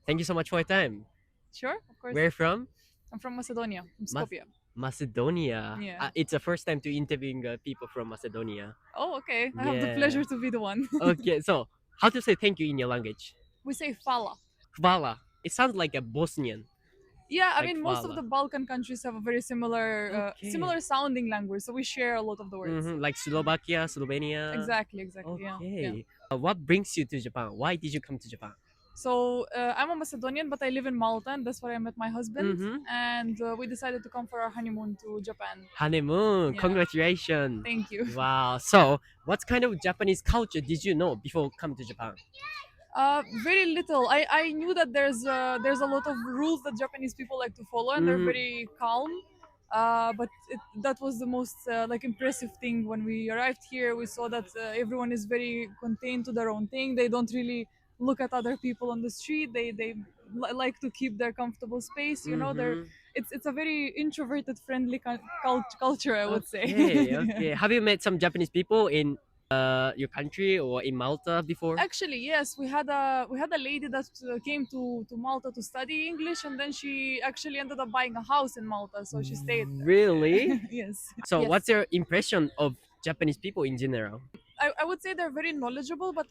Thank you so much for your time. Sure, of course. Where from? I'm from Macedonia, from Mas- Skopje. Macedonia. Yeah. It's the first time to interviewing people from Macedonia. Oh, okay. I have the Yeah. pleasure to be the one. Okay, so how to say thank you in your language? We say fala. Hvala. It sounds like a Bosnian. Yeah, I Like mean, most of fala. the Balkan countries have a very similar, Okay. similar sounding language, so we share a lot of the words. Like Slovakia, Slovenia. Exactly. Yeah. Okay. What brings you to Japan? Why did you come to Japan? So I'm a Macedonian, but I live in Malta, and that's where I met my husband. And we decided to come for our honeymoon to Japan. Honeymoon. Yeah. Congratulations. Thank you. Wow. So, what kind of Japanese culture did you know before come to Japan? Very little. I knew that there's a lot of rules that Japanese people like to follow, and they're very calm. But that was the most like impressive thing when we arrived here. We saw that everyone is very contained to their own thing. They don't really look at other people on the street. They like to keep their comfortable space. You know, it's a very introverted, friendly culture, I would say. Okay, okay. Have you met some Japanese people in your country or in Malta before? Actually, yes, we had a lady that came to Malta to study English, and then she actually ended up buying a house in Malta, so she stayed there. Really? Yes. So, Yes. what's your impression of Japanese people in general? I would say they're very knowledgeable, but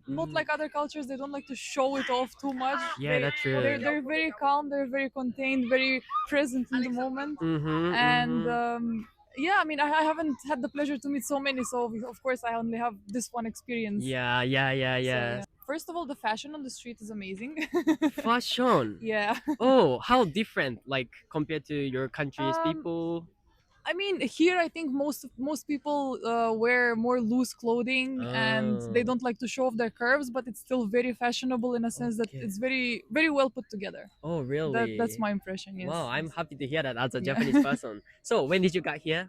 not like other cultures. They don't like to show it off too much. Yeah, that's true. They're very calm. They're very contained. Very present in the moment. And yeah, I mean, I haven't had the pleasure to meet so many, so of course I only have this one experience. Yeah. So, first of all, the fashion on the street is amazing. Fashion. Yeah. Oh, how different, like compared to your country's Um, people? I mean, here I think most people wear more loose clothing, and they Oh. don't like to show off their curves, but it's still very fashionable in a sense that Okay. it's very very well put together. Oh, really? That's my impression. Yes. Wow, I'm yes. happy to hear that as a Yeah. Japanese person. So, when did you get here?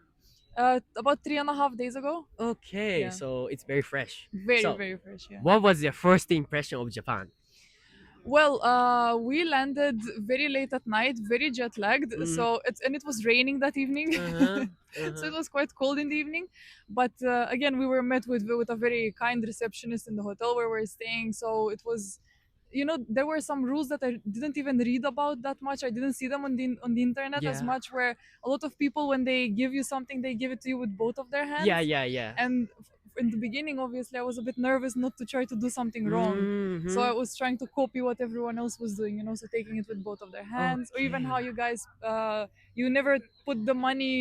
About 3.5 days ago. Okay, Yeah. so it's very fresh. Very So, very fresh. Yeah. what was your first impression of Japan? Well, we landed very late at night, very jet lagged. So it was raining that evening. So it was quite cold in the evening, but again we were met with a very kind receptionist in the hotel where we were staying. So it was, there were some rules that I didn't even read about that much. I didn't see them on the internet as Yeah. much. Where a lot of people, when they give you something, they give it to you with both of their hands. Yeah. And in the beginning, obviously, I was a bit nervous not to try to do something wrong. So I was trying to copy what everyone else was doing, so taking it with both of their hands, or even how Okay. you guys, you never put the money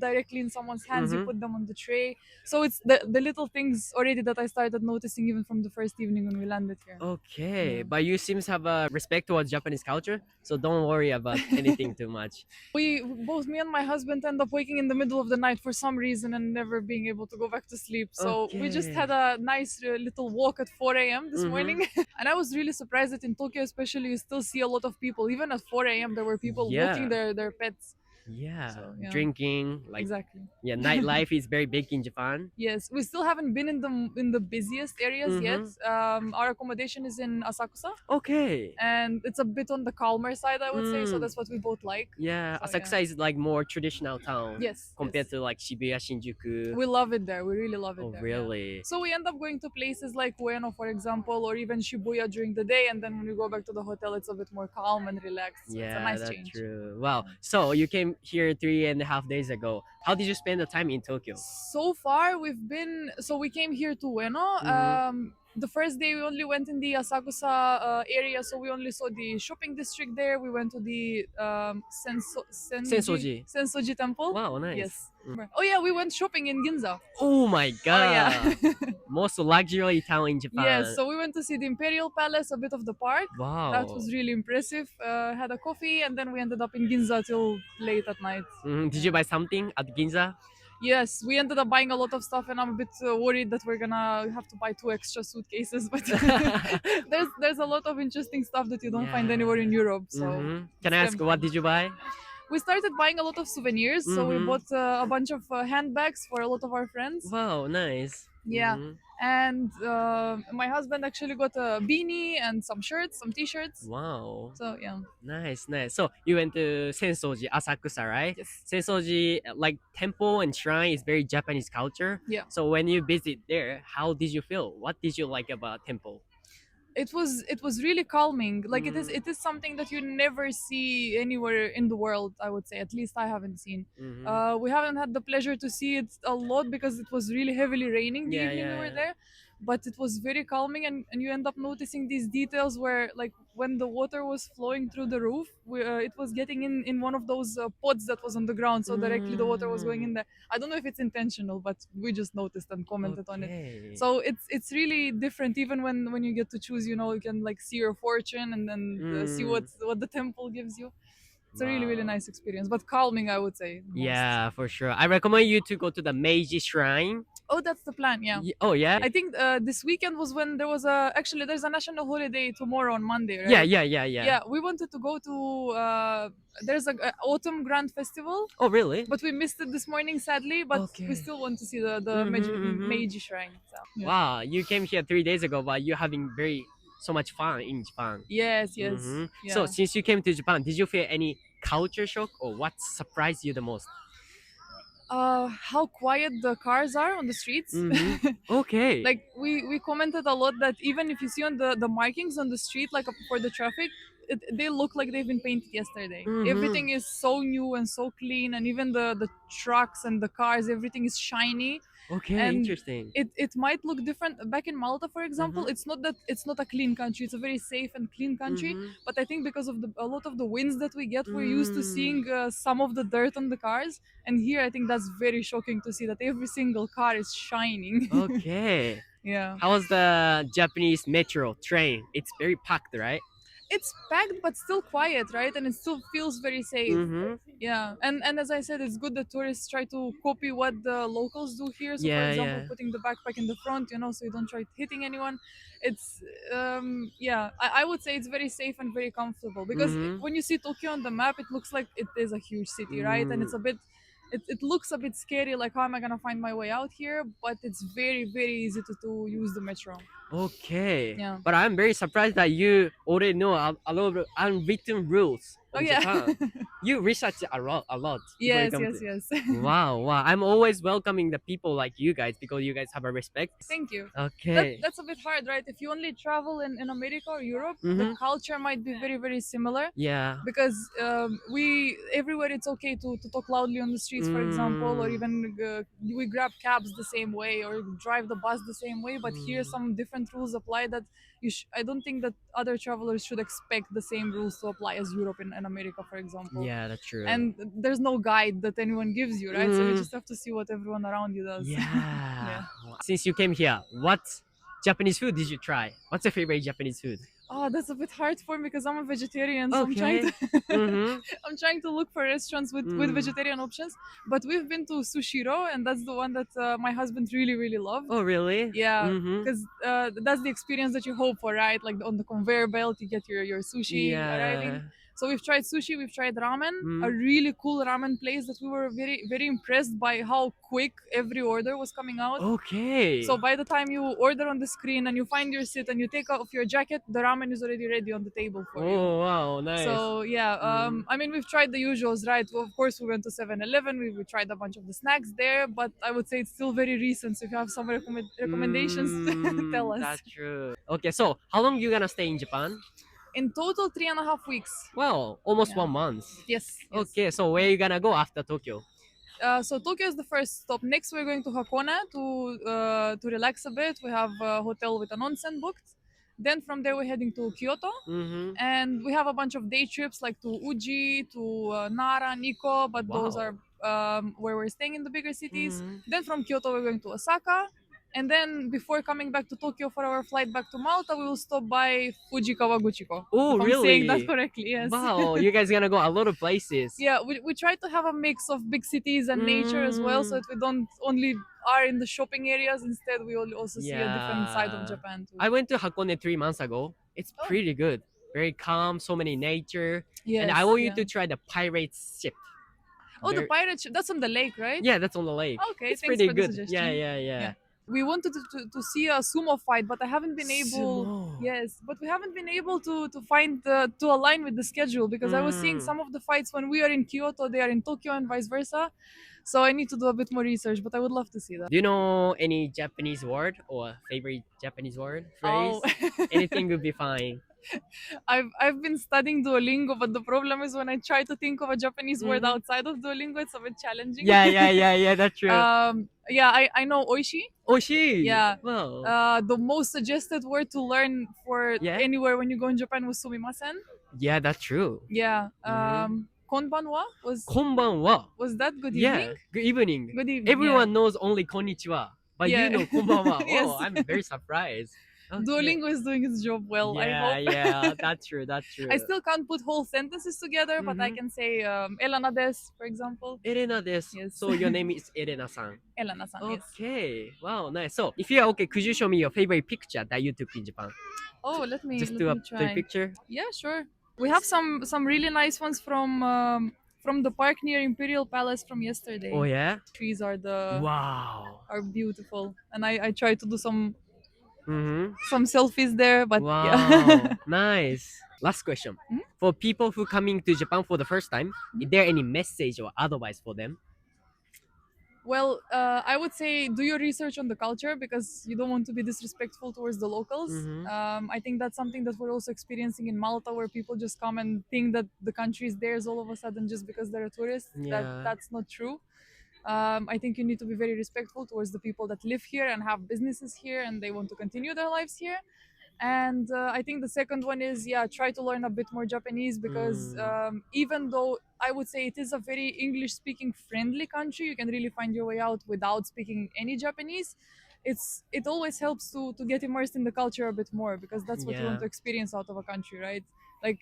directly in someone's hands, you put them on the tray. So it's the little things already that I started noticing even from the first evening when we landed here. Okay, Yeah. but you seem to have a respect towards Japanese culture, so don't worry about anything too much. Both me and my husband end up waking in the middle of the night for some reason and never being able to go back to sleep. So we just Okay. had a nice little walk at 4 a.m. this morning. And I was really surprised that in Tokyo, especially, you still see a lot of people. Even at 4 a.m., there were people Yeah. walking their pets. Yeah, So, yeah. drinking, like Exactly. yeah, nightlife is very big in Japan. Yes, we still haven't been in the busiest areas yet. Our accommodation is in Asakusa, Okay. and it's a bit on the calmer side, I would say. So that's what we both like. Yeah, So, Asakusa is like more traditional town. Yes. Compared yes. to like Shibuya, Shinjuku. We love it there. We really love it Oh, there. yeah. really? So we end up going to places like Ueno, for example, or even Shibuya during the day, and then when we go back to the hotel, it's a bit more calm and relaxed. So it's a Yeah, nice that's change. true. Wow. So you came here 3.5 days ago. How did you spend the time in Tokyo? So far, we came here to Ueno. The first day we only went in the Asakusa area, so we only saw the shopping district there. We went to the Sensoji. Sensoji temple. Wow, nice. Yes. Oh yeah, we went shopping in Ginza. Oh my god. yeah. Most luxury town in Japan. Yes, so we went to see the Imperial Palace, a bit of the park. Wow. That was really impressive. Had a coffee, and then we ended up in Ginza till late at night. Did you buy something at Ginza? Yes, we ended up buying a lot of stuff, and I'm a bit worried that we're gonna have to buy 2 extra suitcases. But there's a lot of interesting stuff that you don't find Yeah. anywhere in Europe. So Can I ask what did you buy? we started buying a lot of souvenirs. So we bought a bunch of handbags for a lot of our friends. Wow, nice. Yeah. And my husband actually got a beanie and some shirts, some t-shirts. Wow. So yeah. Nice. So you went to Sensoji, Asakusa, right? Yes. Sensoji, like temple and shrine is very Japanese culture. Yeah. So when you visit there, how did you feel? What did you like about temple? It was really calming. Like it is something that you never see anywhere in the world, I would say. At least I haven't seen. We haven't had the pleasure to see it a lot because it was really heavily raining the Yeah, evening we yeah, were yeah. there. But it was very calming, and you end up noticing these details where, like, when the water was flowing through the roof, it was getting in one of those pots that was on the ground, so directly the water was going in there. I don't know if it's intentional, but we just noticed and commented on it. Okay. So it's really different. Even when you get to choose, you can like see your fortune and then see what the temple gives you. It's a really really Wow. nice experience, but calming, I would say, the most. Yeah, for sure. I recommend you to go to the Meiji Shrine. Oh, that's the plan. Yeah. Oh yeah. I think this weekend was when there was actually there's a national holiday tomorrow on Monday, right? Yeah. Yeah, we wanted to go to there's a autumn grand festival, Oh really? but we missed it this morning sadly, but Okay. we still want to see the Meiji Shrine. So, yeah. Wow, you came here 3 days ago, but you're having so much fun in Japan. Yes, yes. Yeah. So since you came to Japan, did you feel any culture shock or what surprised you the most? How quiet the cars are on the streets. Okay. Like we commented a lot that even if you see on the markings on the street, like for the traffic, they look like they've been painted yesterday. Everything is so new and so clean, and even the trucks and the cars, everything is shiny. Okay, and interesting. It might look different back in Malta, for example. It's not that it's not a clean country, it's a very safe and clean country, but I think because of a lot of the winds that we get, we're used to seeing some of the dirt on the cars, and here I think that's very shocking to see that every single car is shining. Okay. Yeah, How was the Japanese metro train? It's very packed, right? it's packed but still quiet, right? And it still feels very safe. Yeah, and as I said, it's good that tourists try to copy what the locals do here. So for Yeah, example, yeah. putting the backpack in the front, so you don't try hitting anyone. It's yeah, I would say it's very safe and very comfortable, because when you see Tokyo on the map, it looks like it is a huge city, right? And it's a bit it looks a bit scary, like how am I gonna find my way out here, but it's very very easy to use the metro. Okay. Yeah. But I'm very surprised that you already know a lot of unwritten rules Oh of yeah. Japan. You research a lot before you Yes, come yes, to. yes. Wow. I'm always welcoming the people like you guys because you guys have a respect. Thank you. Okay. That's a bit hard, right? If you only travel in America or Europe, the Mhm. culture might be very very similar, Yeah. because we everywhere it's okay to talk loudly on the streets, for example, or even we grab cabs the same way or drive the bus the same way. But here some different rules apply that I don't think that other travelers should expect the same rules to apply as Europe and America, for example. Yeah, that's true. And there's no guide that anyone gives you, right? So you just have to see what everyone around you does. Yeah. Since you came here, what Japanese food did you try? What's your favorite Japanese food? Oh, that's a bit hard for me because I'm a vegetarian, so I'm trying to I'm trying to look for restaurants with vegetarian options. But we've been to Sushiro, and that's the one that my husband really really loved. Oh, really? Yeah, because that's the experience that you hope for, right? Like on the conveyor belt, you get your sushi arriving. Yeah. So we've tried sushi, we've tried ramen, a really cool ramen place that we were very very impressed by how quick every order was coming out. Okay. So by the time you order on the screen and you find your seat and you take off your jacket, the ramen is already ready on the table for you. Oh, wow, nice. So yeah, I mean, we've tried the usuals, right? Well, of course, we went to 7-Eleven. We tried a bunch of the snacks there, but I would say it's still very recent. So if you have some recommendations, tell us. That's true. Okay, so how long you gonna stay in Japan? In total, 3.5 weeks. Well, almost Yeah. 1 month. Yes. Okay, so where you gonna go after Tokyo? So Tokyo is the first stop. Next, we're going to Hakone to relax a bit. We have a hotel with an onsen booked. Then from there, we're heading to Kyoto, and we have a bunch of day trips like to Uji, to Nara, Nikko, but those Wow. are where we're staying in the bigger cities. Then from Kyoto, we're going to Osaka. And then before coming back to Tokyo for our flight back to Malta, we will stop by Fuji Kawaguchiko. Oh, if I'm really? saying that correctly, yes. Wow, you guys gonna go a lot of places. Yeah, we try to have a mix of big cities and nature as well, so that we don't only are in the shopping areas. Instead, we will also see a different side of Yeah. Japan too. I went to Hakone 3 months ago. It's Oh. pretty good. Very calm, so many nature. Yes, And I want you yeah. to try the pirate ship. Oh, the Very- pirate ship. That's on the lake, right? Yeah, that's on the lake. Okay, It's thanks pretty for the good. suggestion. Yeah. Yeah. we wanted to see a sumo fight, but I haven't been able. Sumo. Yes, but we haven't been able to find to align with the schedule because I was seeing some of the fights when we are in Kyoto, they are in Tokyo, and vice versa. So I need to do a bit more research, but I would love to see that. Do you know any Japanese word or favorite Japanese word phrase? Oh. Anything would be fine. I've been studying Duolingo, but the problem is when I try to think of a Japanese word Mhm. outside of Duolingo, it's a bit challenging. Yeah, that's true. Yeah, I know oishi. Oishi. Yeah. Wow. The most suggested word to learn for Yeah. anywhere when you go in Japan was sumimasen. Yeah, that's true. Yeah. Mhm. Konbanwa Konbanwa. was that good Yeah. evening? Good evening. Good evening. Everyone knows only konnichiwa, but Yeah. you know konbanwa. Yes. Oh, I'm very surprised. Okay. Duolingo is doing its job well, I Yeah, hope. yeah, that's true. That's true. I still can't put whole sentences together, but I Mhm. can say Elana des, for example. Elena desu. Yes. So your name is Elena-san. Elana-san, yes. Okay. Wow, nice. So if you are okay, could you show me your favorite picture that you took in Japan? Oh, let me Just do a try. picture. Yeah, sure. We have some really nice ones from the park near Imperial Palace from yesterday. Oh yeah. Trees are Wow. are beautiful, and I try to do some Mm-hmm. selfies there, but Wow. yeah. Nice. Last question. Hmm? For people who coming to Japan for the first time, is there any message or advice for them? Well, I would say do your research on the culture because you don't want to be disrespectful towards the locals. Mhm. I think that's something that we're also experiencing in Malta, where people just come and think that the country is theirs all of a sudden just because they're a tourist. Yeah. That's not true. I think you need to be very respectful towards the people that live here and have businesses here and they want to continue their lives here. And I think the second one is, yeah, try to learn a bit more Japanese because even though I would say it is a very English speaking friendly country, you can really find your way out without speaking any Japanese. It always helps to get immersed in the culture a bit more because that's what you want Yeah. to experience out of a country, right? Like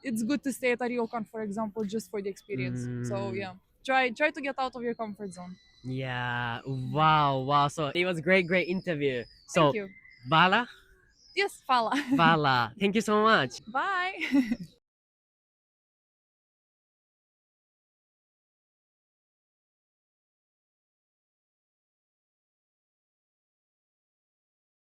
it's good to stay at a ryokan, for example, just for the experience. So yeah, try to get out of your comfort zone. Yeah. Wow. So it was great interview. So Thank you. Vala. Yes, fala. Vala. Thank you so much. Bye.